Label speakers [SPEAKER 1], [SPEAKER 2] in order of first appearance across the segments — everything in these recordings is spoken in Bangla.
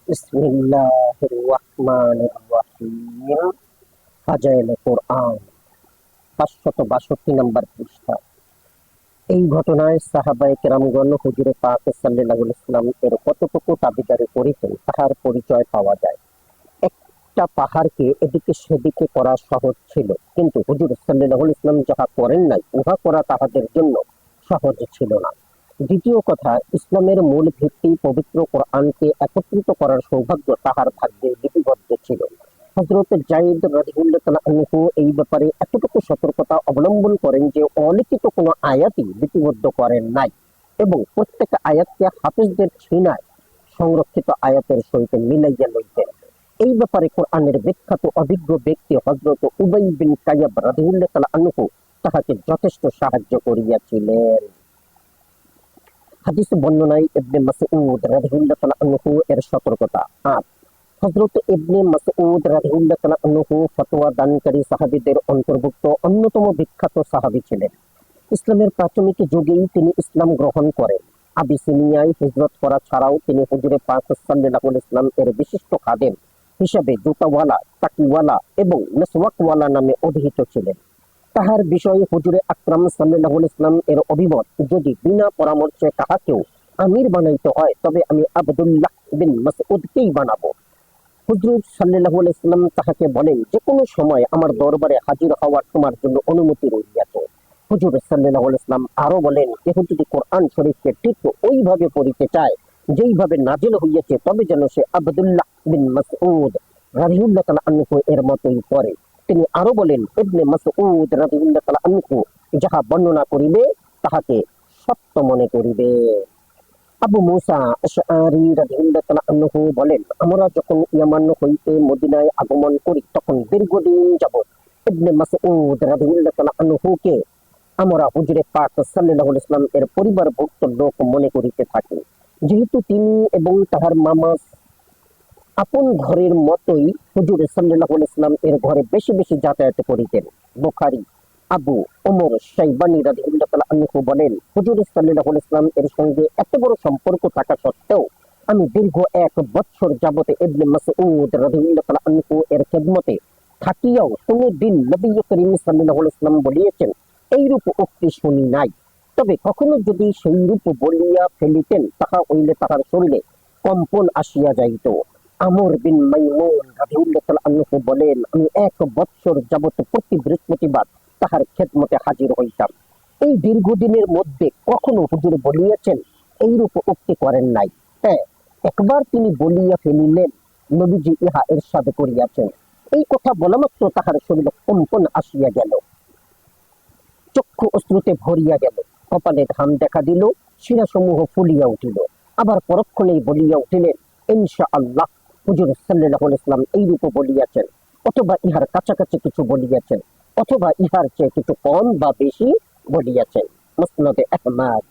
[SPEAKER 1] বিসমিল্লাহির রহমানির রহিম। ফাজাইল কোরআন ৫৬২ নম্বর পৃষ্ঠা। এই ঘটনায় সাহাবায়ে কেরামগণ হুজুরে পাক সাল্লাল্লাহু আলাইহি ওয়াসাল্লাম এর কতটুকু দাবিদারি করেছেন তাহার পরিচয় পাওয়া যায়। একটা পাহাড়কে এদিকে সেদিকে করা সহজ ছিল, কিন্তু হুজুর সাল্লাল্লাহু আলাইহি ওয়াসাল্লাম যাহা করেন নাই উহা করা তাহাদের জন্য সহজ ছিল না। দ্বিতীয় কথা, ইসলামের মূল ভিত্তি পবিত্র কোরআনকে একত্রিত করার সৌভাগ্য তাহার ভাগ্যে লিপিবদ্ধ ছিল। হযরত যায়েদ রাদিয়াল্লাহু তাআলা আনহু এই ব্যাপারে এতটুকু সতর্কতা অবলম্বন করেন যে অলিখিত কোনো আয়াতই লিপিবদ্ধ করেন নাই এবং প্রত্যেক আয়াতকে হাফেজদের ছিনায় সংরক্ষিত আয়াতের সহিত মিলাইয়া লইতেন। এই ব্যাপারে কোরআনের বিখ্যাত অভিজ্ঞ ব্যক্তি হযরত উবাই বিন কায়্যাব রাদিয়াল্লাহু তাআলা আনহু তাহাকে যথেষ্ট সাহায্য করিয়াছিলেন। হাদিস বর্ণনায় ইবনে মাসউদ রাদিয়াল্লাহু তাআলা আনহু এর সতর্কতা। আর হযরত ইবনে মাসউদ রাদিয়াল্লাহু তাআলা আনহু ফতোয়া দানকারী সাহাবীদের অন্তর্ভুক্ত অন্যতম বিখ্যাত সাহাবী ছিলেন। ইসলামের প্রাথমিক যুগেই তিনি ইসলাম গ্রহণ করেন। আবিসিনিয়ায় হিজরত করা ছাড়াও তিনি হুজুরে পাক সাল্লাল্লাহু আলাইহি ওয়াসাল্লাম এর বিশিষ্ট খাদেম হিসাবে জুতাওয়ালা, তাকিওয়ালা এবং মিসওয়াকওয়ালা নামে অভিহিত ছিলেন। তাহার বিষয়ে হুজুরে আকরাম সাল্লাল্লাহু আলাইহি ওয়াসাল্লাম এর অভিমত, যদি বিনা পরামর্শে কাহাকেও আমির বানাইতে হয় তবে আমি আব্দুল্লাহ বিন মাসউদকেই বানাবো। হুজুর সাল্লাল্লাহু আলাইহি ওয়াসাল্লাম তাহাকে বলেন, যে কোনো সময় আমার দরবারে হাজির হওয়ার তোমার জন্য অনুমতি রইয়াছে। হুজুর সাল্লাল্লাহু আলাইহি ওয়াসাল্লাম আরো বলেন, কেহ যদি কোরআন শরীফকে ঠিক ওইভাবে পড়িতে চায় যেইভাবে নাজিল হইয়াছে তবে যেন সে আব্দুল্লাহ বিন মাসউদ রাদিয়াল্লাহু তাআলা আনহু এর মতোই পড়ে। তিনি আরো বলেন, ইবনে মাসউদ রাদিয়াল্লাহু তাআলা আনহু যাহা বর্ণনা করিবে তাহাকে সত্য মনে করিবে। আবু মুসা আশআরী রাদিয়াল্লাহু তাআলা আনহু বলেন, আমরা যখন ইয়ামান হইতে মদিনায় আগমন করি তখন দীর্ঘদিন যাবৎ ইবনে মাসউদ রাদিয়াল্লাহু তাআলা আনহুকে আমরা হুজুরে পাক সাল্লাল্লাহু আলাইহি ওয়াসাল্লাম এর পরিবারভুক্ত লোক মনে করিতে থাকি। যেহেতু তিনি এবং তাহার মামা আপন ঘরের মতোই হুজুর সাল্লাল্লাহু আলাইহি ওয়াসাল্লাম এর ঘরে বেশি বেশি যাতায়াত করিতেন। বুখারী আবু ওমর শাইবানী রাদিয়াল্লাহু তাআলা আনহু বলেন, হুজুর সাল্লাল্লাহু আলাইহি ওয়াসাল্লাম এর সঙ্গে এত বড় সম্পর্ক থাকা সত্ত্বেও আমি দীর্ঘ ১ বৎসর যাবত ইবনে মাসউদ রাদিয়াল্লাহু তাআলা আনহু এর খেদমতে থাকিয়াও কোনদিন নবী করিম সাল্লাল্লাহু আলাইহি ওয়াসাল্লাম বলিয়েছেন এইরূপ উক্তি শুনি নাই। তবে কখনো যদি সেই রূপ বলিয়া ফেলিতেন তাহা হইলে তাহার শরীরে কম্পন আসিয়া যাইত। আমর বিন মাইমুন রাদিয়াল্লাহু তাআলা আনহু বলেন, আমি ১ বৎসর যাবত প্রতি বৃহস্পতিবার তাহার খেদমতে হাজির হইতাম। এই দীর্ঘদিনের মধ্যে কখনো হুজুর বলিয়াছেন এইরূপ উক্তি করেন নাই। হ্যাঁ, একবার তিনি বলিয়া ফেলিলেন, নবীজি ইহা ইরশাদ করিয়াছেন। এই কথা বলা মাত্র তাহার শরীরে কম্পন আসিয়া গেল, চক্ষু অশ্রুতে ভরিয়া গেল, কপালে ঘাম দেখা দিল, শিরাসমূহ ফুলিয়া উঠিল। আবার পরক্ষণেই বলিয়া উঠিলেন, ইনশাআল্লাহ হুজুর সাল্লাল্লাহু আলাইহি ওয়াসাল্লাম এইরূপ বলিয়াছেন, অথবা ইহার কাছাকাছি কিছু বলিয়াছেন, অথবা ইহার চেয়ে কিছু কম বা বেশি বলিয়াছেন। মুসনাদে আহমদ।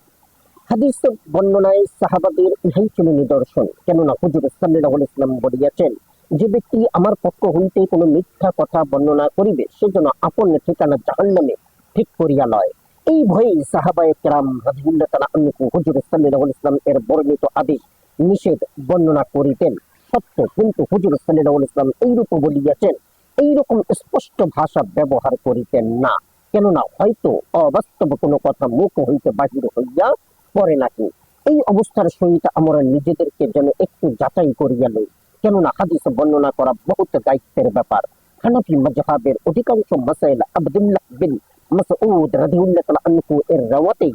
[SPEAKER 1] হাদিস বর্ণনায় সাহাবাদের ইহাই ছিল নিদর্শন। কেননা হুজুর সাল্লাল্লাহু আলাইহি ওয়াসাল্লাম বলিয়াছেন, যে ব্যক্তি আমার পক্ষ হইতে কোনো মিথ্যা কথা বর্ণনা করিবে সেজন্য আপন ঠিকানা জাহান্নামে ঠিক করিয়া লয়। এই ভয়েই সাহাবায়ে কেরাম রাদিয়াল্লাহু তাআলা আনহু হুজুর সাল্লাল্লাহু আলাইহি ওয়াসাল্লাম এর বর্ণিত আদেশ নিষেধ বর্ণনা করিতেন সত্য, কিন্তু হুজুর সাল্লাল্লাহু আলাইহি ওয়াসাল্লাম এইরূপ বলিয়াছেন এইরকম স্পষ্ট ভাষা ব্যবহার করিতেন না। কেননা হয়তো অবাস্তব কোনো কথা মুখ হইতে বাহির হইয়া পড়ে নাকি। এই অবস্থার সহিত আমরা নিজেদেরকে যেন একটু যাচাই করিয়া লই, কেননা হাদিস বর্ণনা করা বহুত দায়িত্বের ব্যাপার। হানাফি মাযহাবের অধিকাংশ মাসাইল আব্দুল্লাহ বিন মাসউদ রাদিয়াল্লাহু তাআলা আনহু এর রাওয়াতেই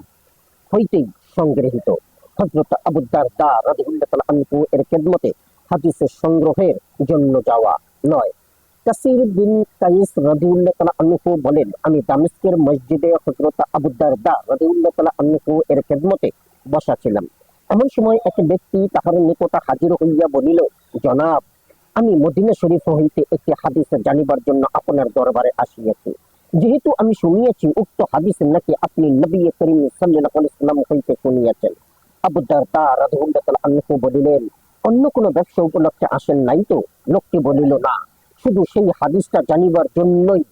[SPEAKER 1] হইতেই সংগৃহীত। হযরত আবু দারদা রাদিয়াল্লাহু তাআলা আনহু এর খেদমতে হাদিসের সংগ্রহের জন্য যাওয়া নয়। কাসির বিন কাইস রাদিয়াল্লাহু তাআলা আনহু বলেন, আমি দামেস্কের মসজিদে হযরত আবু দারদা রাদিয়াল্লাহু তাআলা আনহু এর খেদমতে বসা ছিলাম। এমন সময় এক ব্যক্তি তাহার নিকট হাজির হইয়া বলিল, জনাব, আমি মদিনা শরীফ হইতে একটি হাদিস জানিবার জন্য আপনার দরবারে আসিয়াছি। যেহেতু আমি শুনিয়াছি উক্ত হাদিস নাকি আপনি নবী করিম সাল্লাল্লাহু আলাইহি ওয়াসাল্লাম হইতে শুনিয়াছেন। আবু দারদা রাদিয়াল্লাহু তাআলা আনহু বলিলেন, অন্য কোনো ব্যবসা উপলক্ষে আসেন নাই তো? লোকটি বলিল, না, শুধু সেই হাদিসটা জানিবার জন্যই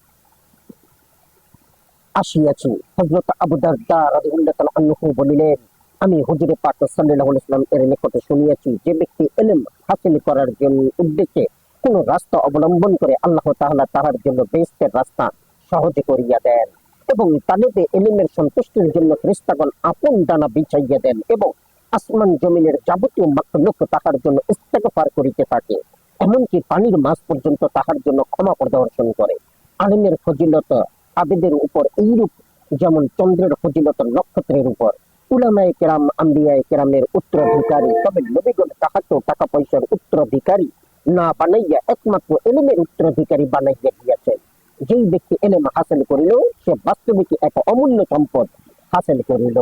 [SPEAKER 1] আসিয়াছি। হযরত আবু দারদা রাদিয়াল্লাহু তাআলা আনহু বলিলেন, আমি হুজুরে পাক সাল্লাল্লাহু আলাইহি ওয়াসাল্লাম এর নিকটে শুনিয়েছি, যে ব্যক্তি ইলম হাসিল করার জন্য উদ্দেশ্যে কোন রাস্তা অবলম্বন করে, আল্লাহ তাআলা তাহার জন্য বেহেশতের রাস্তা সহজ করিয়া দেন এবং তালেবে ইলমের সন্তুষ্টির জন্য ফেরেশতাগণ আপন ডানা বিছাইয়া দেন এবং আসমান জমিনের যাবতীয় মাখলুক তাহার জন্য ইস্তেগফার করিতে থাকে। এমনকি পানির মাছ পর্যন্ত তাহার জন্য ক্ষমা প্রদর্শন করে। আলিমের ফজিলত আবেদের উপর এইরূপ, যেমন চন্দ্রের ফজিলত নক্ষত্রের উপর। উলামায়ে কেরাম আম্বিয়ায়ে কেরামের উত্তরাধিকারী, তবে নবীগণ তাহাকেও টাকা পয়সার উত্তরাধিকারী না বানাইয়া একমাত্র এলেমের উত্তরাধিকারী বানাইয়া দিয়েছেন। যেই ব্যক্তি এলেম হাসিল করিল, সে বাস্তবিক এক অমূল্য সম্পদ হাসিল করিল।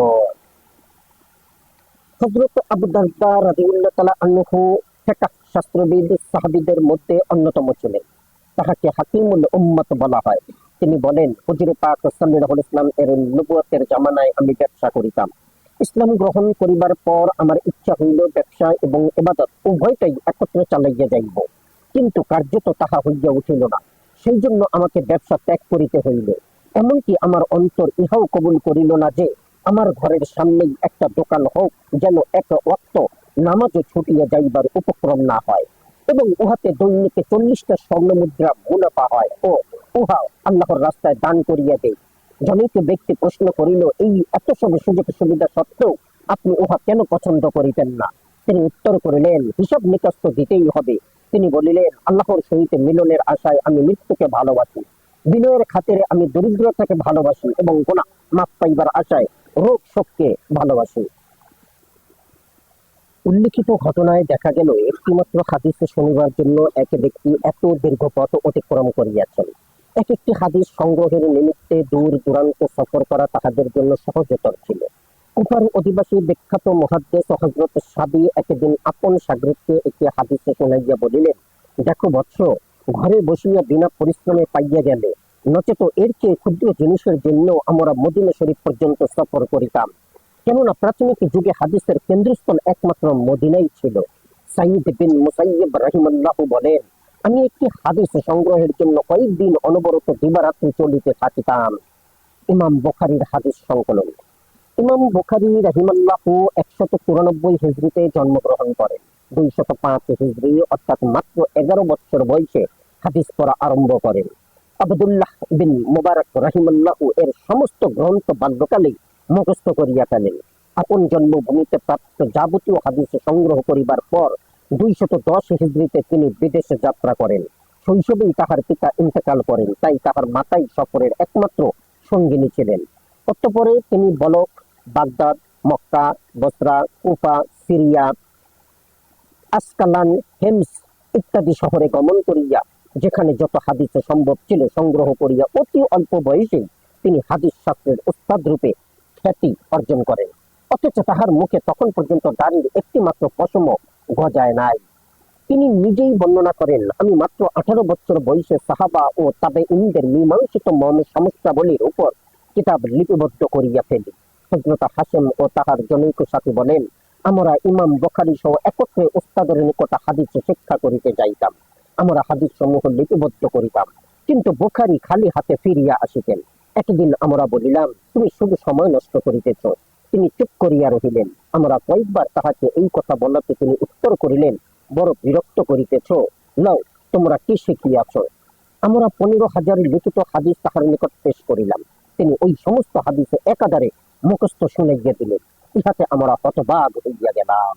[SPEAKER 1] হযরত আবু দারদা রাদিয়াল্লাহু তাআলা আনহু ফিকহ শাস্ত্রবিদ সাহাবীদের মধ্যে অন্যতম ছিলেন। তাহাকে হাকিমুল উম্মত বলা হয়। তিনি বলেন, হুজুরে পাক সাল্লাল্লাহু আলাইহি ওয়াসাল্লাম এর নবুয়তের জামানায় আমি ব্যবসা করিতাম। ইসলাম গ্রহণ করিবার পর আমার ইচ্ছা হইল ব্যবসা এবং ইবাদত উভয়টাই একত্রে চালাইয়া যাইব, কিন্তু কার্যত তাহা হইয়া উঠিল না। সেই জন্য আমাকে ব্যবসা ত্যাগ করিতে হইল। এমনকি আমার অন্তর ইহাও কবুল করিল না যে আমার ঘরের সামনেই একটা দোকান হোক, যেন এক ওয়াক্ত নামাজে ছুটিয়া যাইবার উপক্রম না হয় এবং উহাতে দৈনিকে 40টা স্বর্ণ মুদ্রা মুনাফা হয় ও উহা আল্লাহর রাস্তায় দান করিয়া দেয়। জনৈক ব্যক্তি প্রশ্ন করিল, এই এত সব সুযোগ সুবিধা সত্ত্বেও আপনি উহা কেন পছন্দ করিতেন না? তিনি উত্তর করিলেন, হিসাব নিকাশ তো দিতেই হবে। তিনি বলিলেন, আল্লাহর সহিত মিলনের আশায় আমি মৃত্যুকে ভালোবাসি, বিনয়ের খাতিরে আমি দরিদ্রতাকে ভালোবাসি এবং গুনাহ মাফ পাইবার আশায় রোগ শোককে ভালোবাসি। উল্লিখিত ঘটনায় দেখা গেল, একটিমাত্র হাদিসে শনিবার জন্য এক ব্যক্তি এত দীর্ঘ পথ অতিক্রম করিয়াছেন। এক একটি হাদিস সংগ্রহের নিমিত্তে দূর দূরান্ত সফর করা তাহাদের জন্য সহজতর ছিল। কুফার অধিবাসী বিখ্যাত মুহাদ্দিস হযরত সাবি একদিন আপন শাগির্দকে একটি হাদিসে শুনাইয়া বলিলেন, দেখো বৎস, ঘরে বসিয়া বিনা পরিশ্রমে পাইয়া গেলে, নচেত এর চেয়ে ক্ষুদ্র জিনিসের জন্য আমরা মদিনা শরীফ পর্যন্ত সফর করিতাম। কেননা প্রাথমিক যুগে হাদিসের কেন্দ্রস্থল একমাত্র মদিনাই ছিল। সাইয়্যিদ বিন মুসাইয়্যিব রাহিমাহুল্লাহ বলেন, আমি একটি হাদিস সংগ্রহের জন্য কয়েকদিন অনবরত দিবারাত্রি চলিতে থাকিতাম। ইমাম বুখারীর হাদিস সংকলন। ইমাম বুখারী রাহিমাহুল্লাহ 194 হিজরিতে জন্মগ্রহণ করেন। 205 হিজরি অর্থাৎ মাত্র 11 বছর বয়সে হাদিস পড়া আরম্ভ করেন। আব্দুল্লাহ বিন মুবারক রাহিমাহুল্লাহ এর সমস্ত গ্রন্থ বাল্যকালেই মুখস্থ করিয়া ফেলেন। আপন জন্মভূমিতে প্রাপ্ত যাবতীয় হাদিস সংগ্রহ করিবার পর 210 হিজরিতে তিনি বিদেশে যাত্রা করেন। শৈশবেই তাহার পিতা ইন্তেকাল করেন, তাই তাহার মাতাই সফরের একমাত্র সঙ্গিনী ছিলেন। অতঃপরে তিনি বলক, বাগদাদ, মক্কা, বসরা, কুফা, সিরিয়া, আসকালান, হেমস ইত্যাদি শহরে গমন করিয়া যেখানে যত হাদিস সম্ভব ছিল সংগ্রহ করিয়া অতি অল্প বয়সে তিনি হাদিস শাস্ত্রের উস্তাদ রূপে খ্যাতি অর্জন করেন। অথচ তাহার মুখে তখন পর্যন্ত দাড়ির একটি মাত্র পশমও গজায় নাই। তিনি নিজেই বর্ণনা করেন, আমি মাত্র 18 বছর বয়সে সাহাবা ও তাবেঈনদের মীমাংসিত সমস্যাবলীর উপর কিতাব লিপিবদ্ধ করিয়া ফেলি। হযরত হাসেম ও তাহার জনৈক সাথী বলেন, আমরা ইমাম বুখারী সহ একত্রে উস্তাদের নিকট হাদিস শিক্ষা করিতে যাইতাম। আমরা হাদিস সমূহ লিপিবদ্ধ করিতাম, কিন্তু বুখারী খালি হাতে ফিরিয়া আসিতেন। একদিন আমরা বলিলাম, তুমি শুধু সময় নষ্ট করিতেছ। তিনি চুপ করিয়া রহিলেন। আমরা কয়েকবার তাহাকে এই কথা বলাতে তিনি উত্তর করিলেন, বড় বিরক্ত করিতেছ, লও তোমরা কি শিখিয়াছ। আমরা 15,000 লিখিত হাদিস তাহার নিকট পেশ করিলাম। তিনি ওই সমস্ত হাদিসে একাধারে মুখস্থ শুনাইয়া দিলেন। ইহাতে আমরা হতবাক হইয়া গেলাম।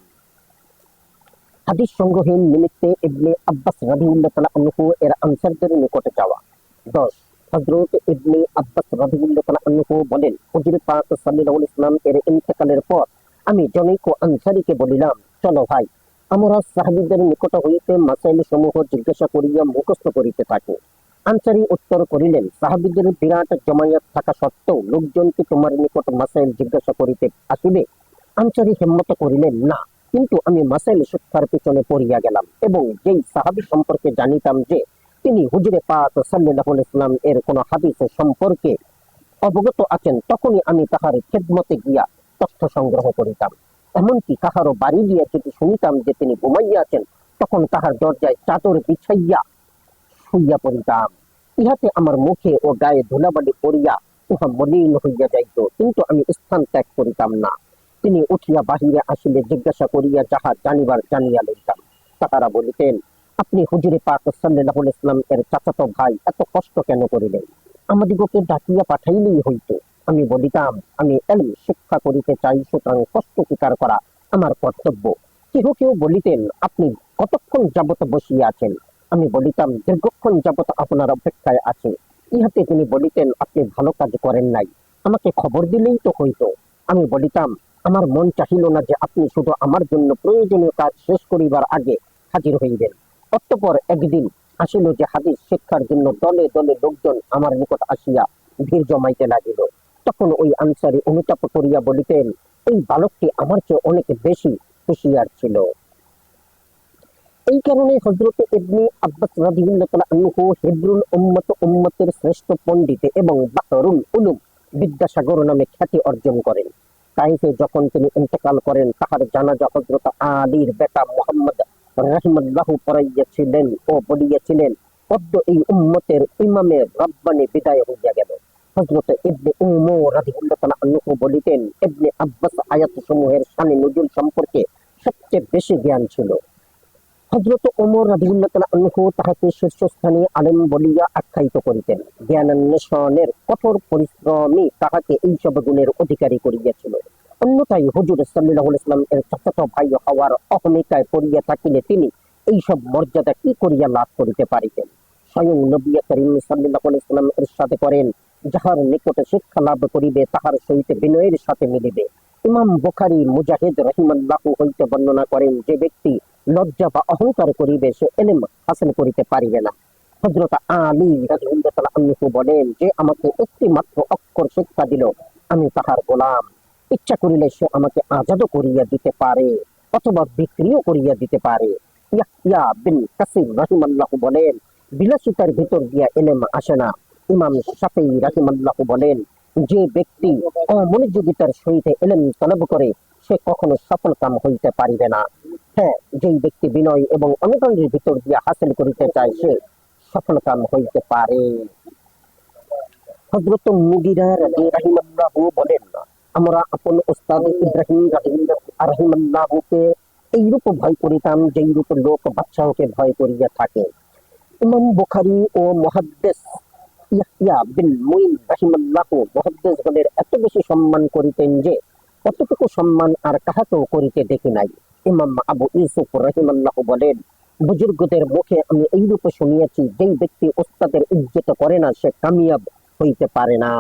[SPEAKER 1] হাদিস সংগ্রহের নিমিত্তে ইবনে আব্বাস রাদিয়াল্লাহু তাআলা আনহু এর আনসারদের নিকটে যাওয়া। 10 হযরত ইবনে আব্বাস রাদিয়াল্লাহু তাআলা আনহু বলেন, হুজুর পাক সাল্লাল্লাহু আলাইহি ওয়াসাল্লাম এর ইন্তেকালের পর আমি জনৈক আনসারীকে বলিলাম, চলো ভাই, আমরা সাহাবীদের নিকট হইতে মাসাইল সমূহ জিজ্ঞাসা করিয়া মুখস্থ করিতে থাকি। আনসারী উত্তর করিলেন, সাহাবীদের বিরাট জমায়েত থাকা সত্ত্বেও লোকজন কি তোমার নিকট মাসাইল জিজ্ঞাসা করিতে আসিবে? আনসারী হিম্মত করিলেন, না, কিন্তু আমি মাসাইল শিক্ষার পিছনে পড়িয়া গেলাম এবং যেই সাহাবী সম্পর্কে জানিতাম যে তিনি হুজুরে পাক সাল্লাল্লাহু আলাইহি ওয়াসাল্লাম এর কোন হাদিস সম্পর্কে অবগত আছেন, তখনই আমি তাহার খেদমতে গিয়া তথ্য সংগ্রহ করিতাম। এমনকি কাহারও বাড়ি গিয়া যদি শুনিতাম যে তিনি ঘুমাইয়া আছেন, তখন তাহার দরজায় চাদর বিছাইয়া শুইয়া পড়িতাম। ইহাতে আমার মুখে ও গায়ে ধুলাবালি পড়িয়া উহা মলিন হইয়া যাইত, কিন্তু আমি স্থান ত্যাগ করিতাম না। তিনি উঠিয়া বাহিরে আসিলে জিজ্ঞাসা করিয়া যাহা জানিবার জানিয়া লইতাম। তাহারা বলিতেন, আপনি হুজুরে পাক সাল্লাল্লাহু আলাইহি ওয়াসাল্লাম এর চাচাতো ভাই, এত কষ্ট কেন করিলেন? আমাদিগকে ডাকিয়া পাঠাইলেই হইত। আমি বলিতাম, আমি এলম শিক্ষা করিতে চাই, সুতরাং কষ্ট স্বীকার করা আমার কর্তব্য। কেহ কেউ বলিতেন, আপনি কতক্ষণ যাবত বসিয়া আছেন? আমি বলিতাম, দীর্ঘক্ষণ যাবত আপনার অপেক্ষায় আছে। ইহাতে তিনি বলিতেন, আপনি ভালো কাজ করেন নাই, আমাকে খবর দিলেই তো হইত। আমি বলিতাম, আমার মন চাহিল না যে আপনি শুধু আমার জন্য প্রয়োজনীয় কাজ শেষ করিবার আগে হাজির হইবেন। অতঃপর একদিন আসিল যে হাদিস শিক্ষার জন্য দলে দলে লোকজন আমার নিকট আসিয়া ভিড় জমাইতে লাগিল। তখন ওই আনসারী অনুতাপ করিয়া বলিতেন, এই বালকটি আমার চেয়ে অনেক বেশি হুঁশিয়ার ছিল। এই কারণে হযরত ইবনে আব্বাস রাদিয়াল্লাহু তাআলা আনহু হিব্রুল উম্মতের শ্রেষ্ঠ পণ্ডিত এবং বাহরুল উলুম বিদ্যাসাগর নামে খ্যাতি অর্জন করেন। তাইফে যখন তিনি ইন্তেকাল করেন, তাহার জানাজা হযরত আলীর বেটা মুহাম্মদ রাহিমাল্লাহু পড়াইয়াছিলেন ও বলিয়াছিলেন, পদ্ম এই উম্মতের ইমামের রব্বানি বিদায় হইয়া গেল। হযরত ইবনে উমর রাদিয়াল্লাহু তাআলা আনহু বলিতেন, ইবনে আব্বাস আয়াত সমূহের শানে নুজুল সম্পর্কে সবচেয়ে বেশি জ্ঞান ছিল। হযরত ওমর রাদিয়াল্লাহু তাআলা আনহু তাহাকে শীর্ষস্থানীয় আলেম বলিয়া আখ্যায়িত করিতেন। জ্ঞানান্বেষণের কঠোর পরিশ্রমই তাহাকে এইসব গুণের অধিকারী করিয়াছিল। অন্যথায় হুজুর সাল্লাল্লাহু আলাইহি ওয়াসাল্লাম এর চাচাতো ভাই হওয়ার অহমিকায় পড়িয়া থাকিলে তিনি এইসব মর্যাদা কি করিয়া লাভ করিতে পারিতেন? স্বয়ং নবী করিম সাল্লাল্লাহু আলাইহি ওয়াসাল্লাম ইরশাদ করেন, যাহার নিকটে শিক্ষা লাভ করিবে তাহার সহিত বিনয়ের সাথে মিলিবে। ইমাম বুখারী মুজাহিদ রাহিমাল্লাহু হইতে বর্ণনা করেন, যে ব্যক্তি লজ্জা বা অহংকার করিবে সে ইলম হাসিল করিতে পারিবে না। হযরত আলী রাদিয়াল্লাহু তাআলা আনহু বলেন, যে আমাকে একটি মাত্র অক্ষর শিক্ষা দিল, আমি তাহার গোলাম। ইচ্ছা করিলে সে আমাকে আজাদও করিয়া দিতে পারে অথবা বিক্রিও করিয়া দিতে পারে। ইয়াহইয়া বিন কাসির রাহিমাল্লাহু বলেন, বিলাসিতার ভিতর দিয়া ইলম আসে না। ইমাম শাফিঈ রাহিমাল্লাহু বলেন, যে ব্যক্তি অমনোযোগিতার সহিত ইলম তলব করে সে কখনো সফল কাম হইতে পারিবে না। হ্যাঁ, যেই ব্যক্তি বিনয় এবং অনুকরণের ভিতর দিয়ে হাসিল করিতে চায় সে সফল কাম হইতে পারে। হযরত মুগীরা রাহিমাল্লাহু বলেন, আমরা আপন উস্তাদ ইব্রাহিম রাহিমাল্লাহুকে এইরূপ ভয় করিতাম যেইরূপ লোক বাদশাহকে ভয় করিয়া থাকে। ইমাম বুখারী ও মুহাদ্দিস ইয়াহইয়া বিন মুঈন রাহিমাল্লাহু মুহাদ্দিসগণের এত বেশি সম্মান করিতেন যে কতটুকু সম্মান আর কাহাকেও করিতে দেখি নাই। ইমাম আবু ইউসুফ রাহিমাল্লাহু বলেন, বুজুর্গদের মুখে আমি এইরূপ শুনিয়াছি, যেই ব্যক্তি উস্তাদের ইজ্জত করে না সে কামিয়াব হইতে পারে না।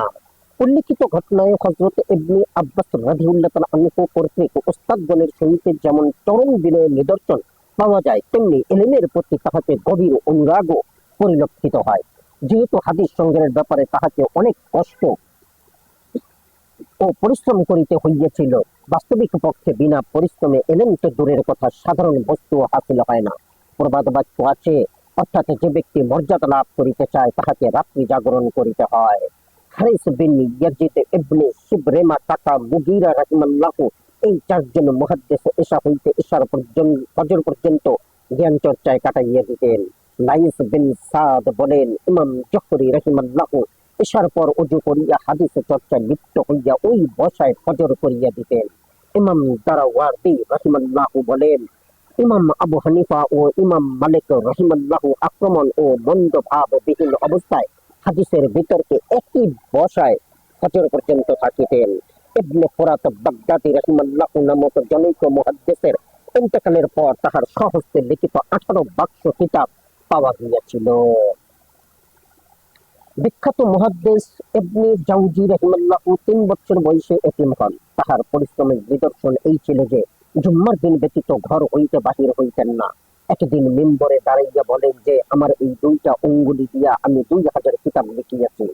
[SPEAKER 1] উল্লিখিত ঘটনায় হযরত ইবনে আব্বাস রাদিয়াল্লাহু তাআলা আনহু কর্তৃক উস্তাদগণের সহিত যেমন চরম বিনয়ের নিদর্শন পাওয়া যায়, তেমনি ইলমের প্রতি তাহাকে গভীর অনুরাগও পরিলক্ষিত হয়। যেহেতু হাদিস সংগ্রহের ব্যাপারে তাহাকে অনেক কষ্ট ও পরিশ্রম করিতে হইয়াছিল, বাস্তবিক পক্ষে বিনা পরিশ্রমে ইলম তো দূরের কথা, সাধারণ বস্তু হাসিল হয় না। প্রবাদ বাক্য আছে, অর্থাৎ যে ব্যক্তি মর্যাদা লাভ করিতে চায় তাহাকে রাত্রি জাগরণ করিতে হয়। হারিস বিন ইয়াজিদ ইবনে শিবরেমা কাকা মুগীরা রাহিমাল্লাহু এই চারজন মুহাদ্দিস ঈশা হইতে ঈশার পর্যন্ত ফজর পর্যন্ত জ্ঞান চর্চায় কাটাইয়া দিতেন। লাইস বিন সাদ বলেন, ইমাম জুহরি রাহিমাল্লাহু ঈশার পর ওযু করিয়া হাদিস চর্চায় লিপ্ত হইয়া ওই বসায় ফজর করিয়া দিতেন। ইমাম দারাওয়ার্দী রাহিমাল্লাহু বলেন, ইমাম আবু হানিফা ও ইমাম মালিক রাহিমাল্লাহু আক্রমণ ও মন্দ ভাব বিহীন অবস্থায় হাদিসের বিতর্কে একই বসায় ফজর পর্যন্ত থাকিতেন। ইবনে ফুরাত বাগদাদী রাহিমাল্লাহু নামক জনৈক মুহাদ্দিসের ইন্তেকালের পর তাহার স্বহস্তে লিখিত 18 বাক্স কিতাব পাওয়া গিয়েছিল। বিখ্যাত মুহাদ্দিস ইবনে জাওজি রাহিমাল্লাহু 3 বছর বয়সে এতিম হন। তাহার পরিশ্রমের নিদর্শন এই ছিল যে জুম্মার দিন ব্যতীত ঘর হইতে বাহির হইতেন না। একদিন মিম্বরে দাঁড়াইয়া বলেন যে, আমার এই 2টা অঙ্গুলি দিয়া আমি 2000 কিতাব লিখিয়াছি।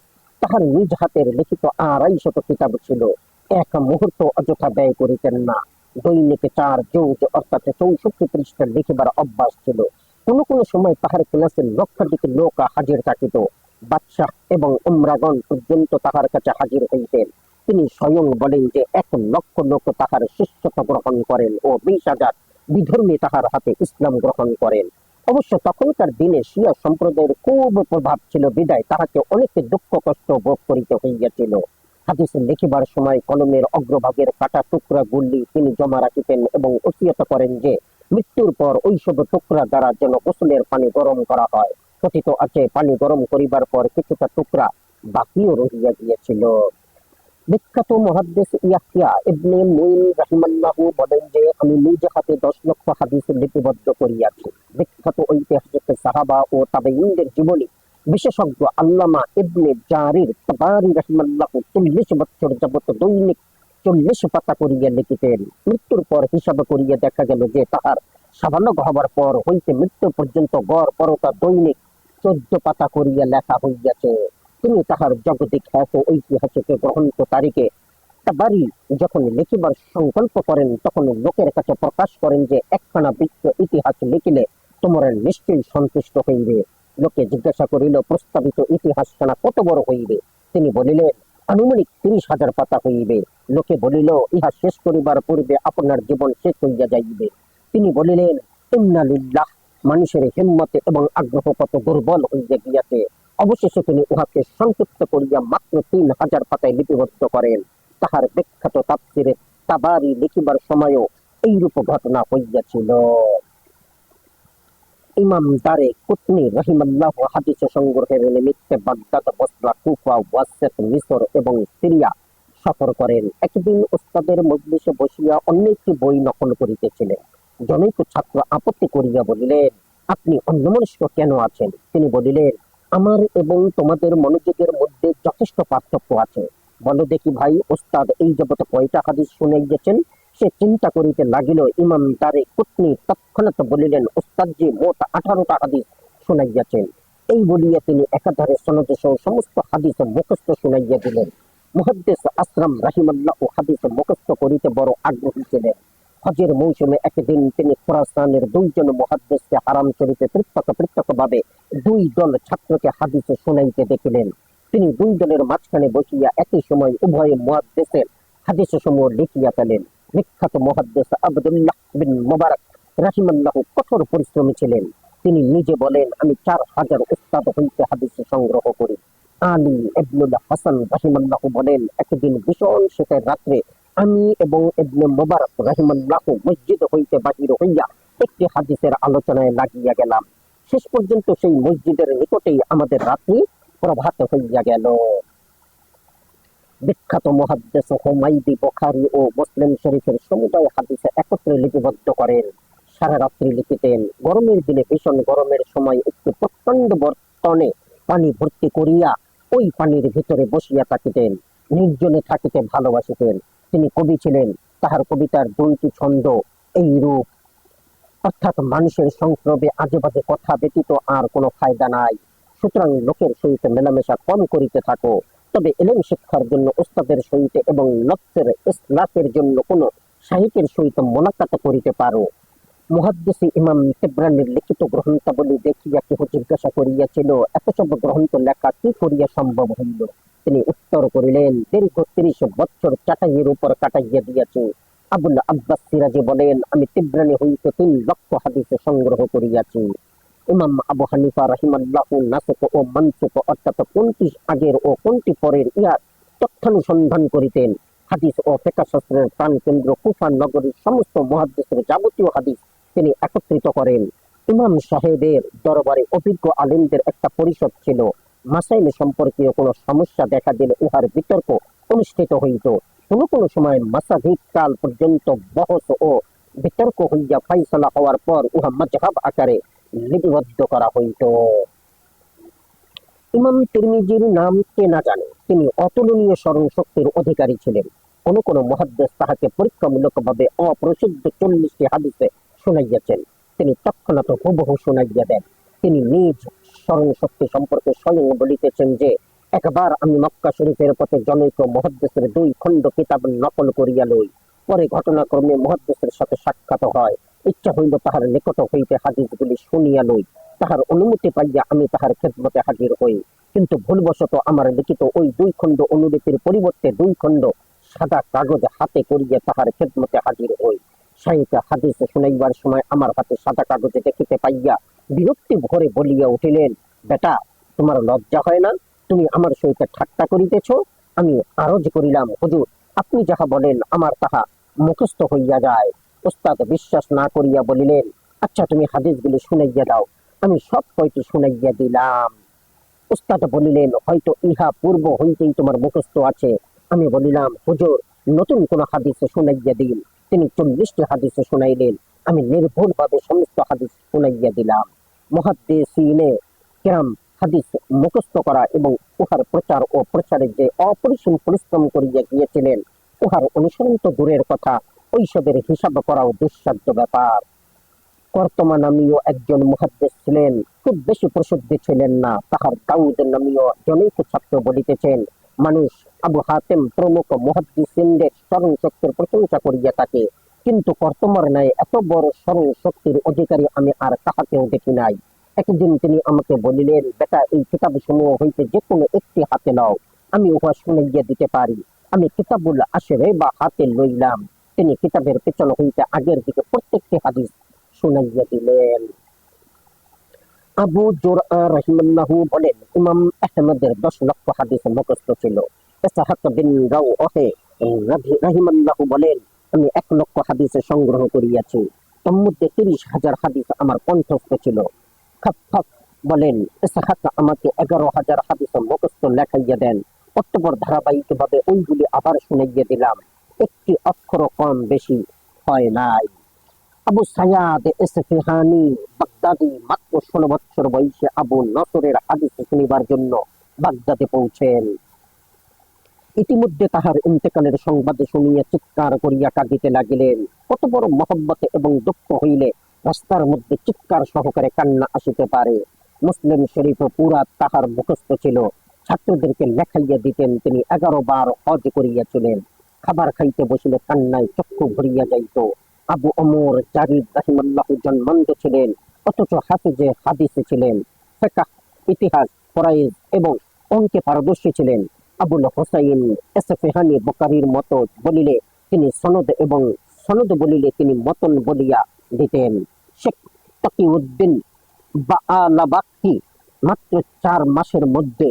[SPEAKER 1] তাহার নিজ হাতের লিখিত 250 কিতাব ছিল। এক মুহূর্ত অযথা ব্যয় করিতেন না। দৈনিক 4 জোজ অর্থাৎ 64 পৃষ্ঠা লিখিবার অভ্যাস ছিল। কোন কোন সময় তাহার ক্লাসে লক্ষাধিক লোক হাজির থাকিত। বাদশাহ এবং উমরাগণ পর্যন্ত তাহার কাছে হাজির হইতেন। তিনি স্বয়ং বলেন যে 1 লক্ষ লোক তাহার শিষ্যত্ব গ্রহণ করেন ও 20,000 বিধর্মী তাহার হাতে ইসলাম গ্রহণ করেন। অবশ্য তখনকার দিনে শিয়া সম্প্রদায়ের খুব প্রভাব ছিল বিদায় তাহাকে অনেক দুঃখ কষ্ট ভোগ করিতে হইয়াছিল। হাদিস লিখিবার সময় কলমের অগ্রভাগের কাটা টুকরা গুলি তিনি জমা রাখিতেন এবং ওসিয়ত করেন যে মৃত্যুর পর ওইসব টুকরা দ্বারা যেন গোসলের পানি গরম করা হয়। কথিত আছে পানি গরম করিবার পর কিছুটা টুকরা বাকিও রহিয়া গিয়েছিল। বিখ্যাত মুহাদ্দিস ইয়াহইয়া ইবনে মুঈন রাহিমাহুল্লাহ বলেন যে আমি নিজ হাতে 10 লক্ষ হাদিস লিপিবদ্ধ করিয়াছি। বিখ্যাত ঐতিহাসিক সাহাবা ও তাবেঈনদের জীবনী বিশেষজ্ঞ আল্লামা ইবনে জারির তাবারি রাহিমাহুল্লাহ 40 বছর যাবত দৈনিক 40 পাতা করিয়া লিখিতেন। মৃত্যুর পর হিসাব করিয়া দেখা গেল যে তাহার সাবালক হবার পর হইতে মৃত্যু পর্যন্ত গড় পরতা দৈনিক 14 পাতা করিয়া লেখা হইয়াছে। তিনি তাহার জগতে খ্যাত ঐতিহাসিক গ্রন্থ তারিখে তাবারি যখন লিখিবার সংকল্প করেন তখন লোকের কাছে প্রকাশ করেন যে একখানা বিশ্ব ইতিহাস লিখিলে তোমরা নিশ্চয়ই সন্তুষ্ট হইবে। লোকে জিজ্ঞাসা করিল প্রস্তাবিত ইতিহাসখানা কত বড় হইবে? তিনি বলিলেন আনুমানিক 30,000 পাতা হইবে। লোকে বলিল ইহা শেষ করিবার পূর্বে আপনার জীবন শেষ হইয়া যাইবে। তিনি বলিলেন ইন্না লিল্লাহ, মানুষের হিম্মতে এবং আগ্রহ কত দুর্বল হইয়া গিয়াছে। অবশেষে তিনি উহাকে সংক্ষিপ্ত করিয়া মাত্র 3,000 পাতায় লিপিবদ্ধ করেন। তাহার বিখ্যাত তাফসিরে তাবারি লিখিবার সময়ও এইরূপ ঘটনা হইয়াছিল। ইমাম দারে কুতনি রাহিমাহুল্লাহ হাদিস সংগ্রহের নিমিত্তে বাগদাদ, বসরা, কুফা, ওয়াসেত, মিশর এবং সিরিয়া সফর করেন। একদিন ওস্তাদের মজলিসে বসিয়া অন্য একটি বই নকল করিতেছিলেন। জনৈক ছাত্র আপত্তি করিয়া বলিলেন আপনি অন্যমনস্ক কেন আছেন? তিনি বলিলেন আমার এবং তোমাদের মনোযোগের মধ্যে যথেষ্ট পার্থক্য আছে। বলো দেখি ভাই, ওস্তাদ এই জগৎ কয়টা হাদিস শুনাইয়াছেন? সে চিন্তা করিতে লাগিল। ইমাম দারে কুতনি তৎক্ষণাৎ বলিলেন ওস্তাদজি মোট 18টা হাদিস শুনাইয়াছেন। এই বলিয়া তিনি একাধারে সনদ সহ সমস্ত হাদিস মুখস্থ শুনাইয়া দিলেন। মুহাদ্দিস আসরাম রাহিমাহুল্লাহ হাদিস মুখস্থ করিতে বড় আগ্রহী ছিলেন। হজের মৌসুমে একদিন তিনি খোরাসানের 2 জন মুহাদ্দিসকে হারাম শরীফে পৃথক পৃথক ভাবে 2 দল ছাত্রকে হাদিস শুনাইতে দেখিলেন। তিনি 2 দলের মাঝখানে বসিয়া একই সময় উভয় মুহাদ্দিসের হাদিস সমূহ লিখিয়া ফেলেন। বিখ্যাত মুহাদ্দিস আব্দুল্লাহ বিন মুবারক রাহিমাহুল্লাহ কঠোর পরিশ্রমী ছিলেন। তিনি নিজে বলেন আমি 4,000 উস্তাদ হইতে হাদিস সংগ্রহ করি। আলী ইবনুল হাসান রাহিমাহুল্লাহ বলেন একদিন ভীষণ শীতের রাত্রে আমি এবং ইবনে মুবারক রাহিমাহুল্লাহ মসজিদ হইতে বাহির হইয়া একটি হাদিসের আলোচনায় লাগিয়া গেলাম। শেষ পর্যন্ত সেই মসজিদের নিকটেই আমাদের রাত্রি প্রভাত হইয়া গেল। বিখ্যাত মুহাদ্দিস হুমায়দি বুখারী ও মুসলিম শরীফের সমুদায় হাদিস একত্রে লিপিবদ্ধ করেন। সারা রাত্রি লিখিতেন। গরমের দিনে ভীষণ গরমের সময় একটি প্রচন্ড বর্তনে পানি ভর্তি করিয়া ওই পানির ভিতরে বসিয়া থাকিতেন। নির্জনে থাকিতে ভালোবাসিতেন। তিনি কবি ছিলেন। তাহার কবিতার 2টি ছন্দ এইরূপ, অর্থাৎ মানুষের সংক্রমে আজে বাজে কথা ব্যতীত আর কোনো ফায়দা নাই। সুতরাং লোকের সহিত মেলামেশা কম করিতে থাকো, তবে এলেম শিক্ষার জন্য ওস্তাদের সহিত এবং নফসের ইসলাহের জন্য কোনো সাহিত্যের সহিত মোলাকাত করিতে পারো। মুহাদ্দিস ইমাম তিবরানির লিখিত গ্রন্থাবলী দেখিয়া কেহ জিজ্ঞাসা করিয়াছিল এত সব গ্রন্থ লেখা কি করিয়া সম্ভব হইল? তিনি উত্তর করিলেন দীর্ঘ 30 বছর চাটাইয়ের উপর কাটাইয়া দিয়াছি। আবুল আব্বাস সিরাজি বলেন আমি তিবরানি হইতে 3 লক্ষ হাদিস সংগ্রহ করিয়াছি। ইমাম আবু হানিফা রাহিমাহুল্লাহ নাসখ ও মানসুখ অর্থাৎ কোনটি আগের ও কোনটি পরের ইহার তথ্যানুসন্ধান করিতেন। হাদিস ও ফিকহ শাস্ত্রের প্রাণ কেন্দ্র কুফা নগরীর সমস্ত মুহাদ্দিসের যাবতীয় হাদিস তিনি একত্রিত করেন। ইমাম সাহেবের দরবারে অভিজ্ঞ আলিমদের একটা পরিষদ ছিল। মাসাইল সম্পর্কীয় কোনো সমস্যা দেখা দিলে উহার বিতর্ক অনুষ্ঠিত হইত। কোনো কোনো সময় মাসাধিক কাল পর্যন্ত বহস ও বিতর্ক হইয়া ফাইসলা হওয়ার পর উহা মাযহাব আকারে লিপিবদ্ধ করা হইত। ইমাম তিরমিজির নাম কে না জানে? তিনি অতুলনীয় স্মরণ শক্তির অধিকারী ছিলেন। কোন কোন মুহাদ্দিস তাহাকে পরীক্ষামূলকভাবে অপ্রসিদ্ধ 40টি হাদিসে শুনাইয়াছেন। তিনি তৎক্ষণাৎ হুবহু শুনাইয়া দেন। তিনি নিজ স্মরণ শক্তি সম্পর্কে স্বয়ং বলিতেছেন যে একবার আমি মক্কা শরীফের পথে জনৈক মুহাদ্দিসের 2 খণ্ড কিতাব নকল করিয়া লই। পরে ঘটনাক্রমে মুহাদ্দিসের সাথে সাক্ষাৎ হয়। ইচ্ছা হইল তাহার নিকট হইতে হাদিসগুলি শুনিয়া লই। তাহার অনুমতি পাইয়া আমি তাহার খেদমতে হাজির হই। কিন্তু ভুলবশত আমার লিখিত ওই 2 খণ্ড অনুলিপির পরিবর্তে 2 খণ্ড সাদা কাগজ হাতে করিয়া তাহার খেদমতে হাজির হই। শাইখ হাদিস শুনাইবার সময় আমার হাতে সাদা কাগজে দেখিতে পাইয়া বিরক্তি ভরে বলিয়া উঠিলেন বেটা, তোমার লজ্জা হয় না? তুমি আমার সহিত ঠাট্টা করিতেছ? আমি আরজ করিলাম, হুজুর আপনি যাহা বলেন আমার তাহা মুখস্থ হইয়া যায়। ওস্তাদ বিশ্বাস না করিয়া বলিলেন, আচ্ছা তুমি হাদিসগুলি শুনাইয়া দাও। আমি সব কয়টি শুনাইয়া দিলাম। উস্তাদ বলিলেন, হয়তো ইহা পূর্ব হইতেই তোমার মুখস্থ আছে। আমি বলিলাম, হুজুর নতুন কোন হাদিসে শুনাইয়া দিন। তিনি 40টি হাদিসে শুনাইলেন। আমি নির্ভুলভাবে সমস্ত হাদিস শুনাইয়া দিলাম। মুহাদ্দিসিনে কিরাম হাদিস মুখস্থ করা এবং উহার প্রচার ও প্রসারের যে অপরিসীম পরিশ্রম করিয়া গিয়েছিলেন, উহার অনুসরণ তো দূরের কথা, ঐসবের হিসাব করাও দুঃসাধ্য ব্যাপার। কর্তমা নামীয় একজন মুহাদ্দিস ছিলেন, খুব বেশি প্রসিদ্ধি ছিলেন না। তাহার দাউদ নামীয় জনৈক ছাত্র বলিতেছেন, মানুষ আবু হাতেম প্রমুখ মুহাদ্দিসিনদের স্মরণ শক্তির প্রশংসা করিয়া থাকে, কিন্তু কর্তমার ন্যায় এত বড় স্মরণ শক্তির অধিকারী আমি আর কাহাকেও দেখি নাই। একদিন তিনি আমাকে বলিলেন, বেটা এই কিতাব সমূহ হইতে যে কোনো একটি হাতে নাও, আমি উহা শুনাইয়া দিতে পারি। আমি কিতাবুল আশরে বা হাতে লইলাম। তিনি কিতাবের পেছন হইতে আগের দিকে প্রত্যেকটি হাদিস শুনাইয়া দিলেন। আবু জুরআ রাহিমাল্লাহু বলেন, ইমাম আহমদের 10 লক্ষ হাদিস মুখস্থ ছিল। ইসহাক বিন রাওহে রাহিমাল্লাহু বলেন, আমি 1 লক্ষ হাদিস সংগ্রহ করিয়াছি। তোর মধ্যে 30,000 হাদিস আমার কণ্ঠস্থ ছিল। খাফফাফ বলেন, ইসহাক আমাকে 11,000 হাদিস মুখস্থ লেখাইয়া দেন। অতঃপর ধারাবাহিকভাবে ওইগুলি আবার শুনাইয়া দিলাম। একটি অক্ষর কম বেশি হয় নাই। আবু সায়াদ ইসফিহানি বাগদাদি মাত্র 16 বছর বয়সে আবু নসরের হাদিস শুনিবার জন্য বাগদাদে পৌঁছেন। ইতিমধ্যে তাহার ইন্তেকালের সংবাদ শুনিয়া চিৎকার করিয়া কাঁদিতে লাগিলেন। কত বড় মহব্বতে এবং দুঃখ হইলে রাস্তার মধ্যে চিৎকার সহকারে কান্না আসিতে পারে। মুসলিম শরীফ পুরা তাহার মুখস্থ ছিল। ছাত্রদেরকে লেখাইয়া দিতেন। তিনি 11 বার হজ করিয়াছিলেন। খাবার খাইতে বসিলে কান্নায় চক্ষু ভরিয়া যাইত। আবু ওমর জারিদ রাহিমাল্লাহু জন্মান্ধ ছিলেন, অথচ হাফিজে হাদিসে ছিলেন। ফিকহ, ইতিহাস, ফরাইজ এবং অঙ্কে পারদর্শী ছিলেন। আবুল হোসাইন ইসফিহানি বুখারীর মতো বলিলে তিনি সনদ এবং সনদ বলিলে তিনি মতন বলিয়া দিতেন। শেখ তকিউদ্দিন বাআলাবাকি মাত্র 4 মাসের মধ্যে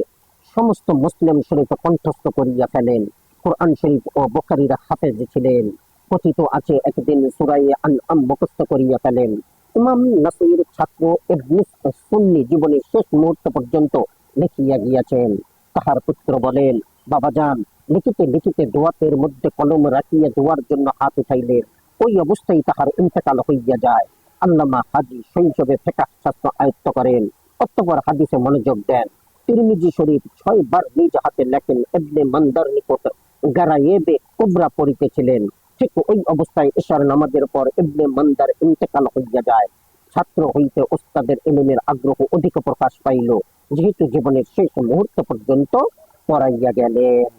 [SPEAKER 1] সমস্ত মুসলিম শরীফ কণ্ঠস্থ করিয়া ফেলেন। কোরআন শরীফ ও বুখারীর হাফেজ ছিলেন। কথিত আছে একদিন সূরা আনআম মুখস্থ করিয়া ফেলেন। ইমাম নাসির ছাত্র ইবনে সুন্নি জীবনের শেষ মুহূর্ত পর্যন্ত লিখিয়া গিয়াছেন। তাহার পুত্র বলেন, বাবাজান লিখিতে লিখিতে দোয়াতের মধ্যে কলম রাখিয়া দোয়ার জন্য হাত উঠাইলেন। ওই অবস্থায় তাহার ইন্তেকাল হইয়া যায়। আল্লামা হাজী শৈশবে ফিকহ শাস্ত্র আয়ত্ত করেন, অতঃপর হাদিসে মনোযোগ দেন। তিরমিজি শরীফ 6 বার নিজ হাতে লেখেন। ইবনে মান্দার নিকট গারায়েবে কুবরা পড়িতেছিলেন। ঠিক ওই অবস্থায় ইশার নামাজের পর ইবনে মান্দার ইন্তেকাল হইয়া যায়। ছাত্র হইতে ওস্তাদের ইলমের আগ্রহ অধিক প্রকাশ পাইল, যেহেতু জীবনের শেষ মুহূর্ত পর্যন্ত পড়াইয়া গেলেন।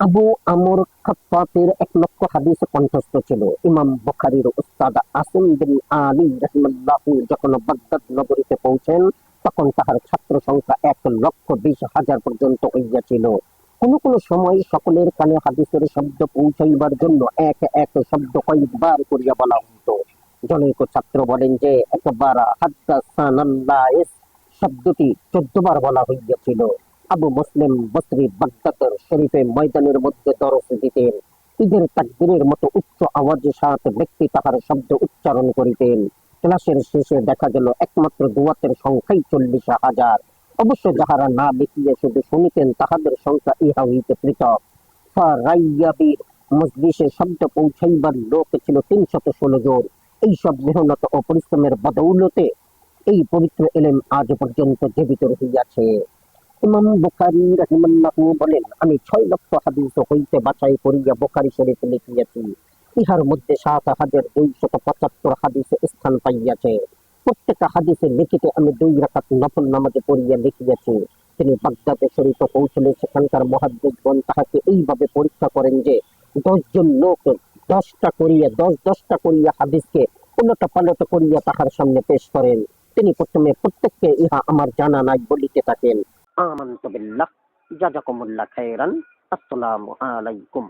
[SPEAKER 1] আবু আমর খাফফাফের 1 লক্ষ হাদিস কণ্ঠস্থ ছিল। ইমাম বুখারীর উস্তাদ আসিম বিন আলী রাহিমাল্লাহু যখন বাগদাদ নগরীতে পৌঁছেন, তখন তাহার ছাত্র সংখ্যা 1,20,000 পর্যন্ত হইয়াছিল। কোন কোন সময় সকলের কানে হাদিসের শব্দ পৌঁছাইবার জন্য এক এক শব্দ কয়েকবার করিয়া বলা হইত। জনৈক ছাত্র বলেন যে একবার হাদ্দাসানাল্লাহ শব্দটি 14 বার বলা হইয়াছিল। আবু মুসলিম বসরি বাগদাদের শরীফে ময়দানের মধ্যে দরস দিতেন। ঈদের তাকবীরের মতো উচ্চ আওয়াজে 7 ব্যক্তি তাহার শব্দ উচ্চারণ করিতেন। ক্লাসের শেষে দেখা গেল একমাত্র দুয়াতের সংখ্যাই 40,000। অবশ্য যাহারা না লিখিয়া শুধু শুনিতেন, তাহাদের সংখ্যা ইহা হইতে পৃথক। ফারাইয়াবির মজলিসে শব্দ পৌঁছাইবার লোক ছিল 316 জন। এইসব মেহনত ও পরিশ্রমের বদৌলতে এই পবিত্র ইলম আজ পর্যন্ত জীবিত রহিয়াছে। ইমাম বুখারী রাহিমাল্লাহু বলেন, আমি 6 লক্ষ হাদিস হইতে বাছাই করিয়া বুখারী শরীফ লিখিয়াছি। ইহার মধ্যে 7,275 হাদিস স্থান পাইয়াছে। প্রত্যেক হাদিসে লিখিতে আমি 2 রাকাত নফল নামাজ পড়িয়া লিখিয়াছি। তিনি বাগদাদে শরীফে পৌঁছলে সেখানকার মুহাদ্দিসগণ তাহাকে এইভাবে পরীক্ষা করেন যে 10 জন লোক 10টা করিয়া হাদিসকে উলট পালট করিয়া তাহার সামনে পেশ করেন। তিনি প্রথমে প্রত্যেককে ইহা আমার জানা নাই বলিতে থাকেন। আমানতু বিল্লাহ, জাযাকুমুল্লাহ খাইরান, আসসালামু আলাইকুম।